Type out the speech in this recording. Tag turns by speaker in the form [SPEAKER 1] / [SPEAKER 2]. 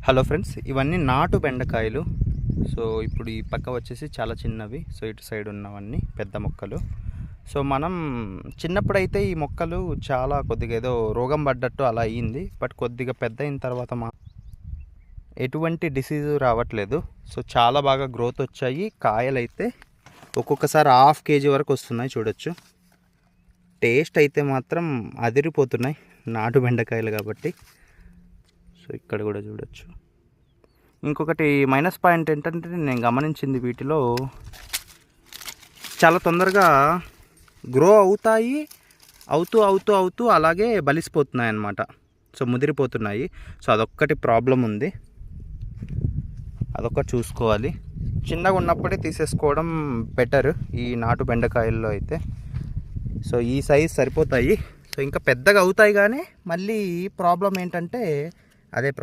[SPEAKER 1] Hello friends, ఇవన్నీ నాటు బెండకాయలు. సో ఇప్పుడు ఈ పక్క వచ్చేసి చాలా చిన్నవి. సో ఇటు సైడ్ ఉన్నవన్నీ పెద్ద మొక్కలు. సో మనం చిన్నప్పుడైతే ఈ మొక్కలు చాలా కొద్దిగా ఏదో రోగం పడ్డట్టు అలా అయ్యింది. బట్ కొద్దిగా పెద్ద అయిన తర్వాత ఎటువంటి డిసీజ్ రావట్లేదు. సో చాలా బాగా గ్రోత్ వచ్చాయి. కాయలు అయితే ఒక్కొక్కసారి 1/2 kg వరకు వస్తున్నాయి, చూడొచ్చు. టేస్ట్ అయితే మాత్రం అదిరిపోతున్నాయి, నాటు బెండకాయలు కాబట్టి. సో ఇక్కడ కూడా చూడొచ్చు. ఇంకొకటి మైనస్ పాయింట్ ఏంటంటే, నేను గమనించింది వీటిలో చాలా తొందరగా గ్రో అవుతాయి, అవుతూ అలాగే బలిసిపోతున్నాయి అన్నమాట. సో ముదిరిపోతున్నాయి. సో అదొక్కటి ప్రాబ్లం ఉంది, అదొక్కటి చూసుకోవాలి. చిన్నగా ఉన్నప్పుడే తీసేసుకోవడం బెటర్ ఈ నాటు బెండకాయల్లో అయితే. సో ఈ సైజ్ సరిపోతాయి. సో ఇంకా పెద్దగా అవుతాయి, కానీ మళ్ళీ ప్రాబ్లం ఏంటంటే అదే ప్రాబ్లం.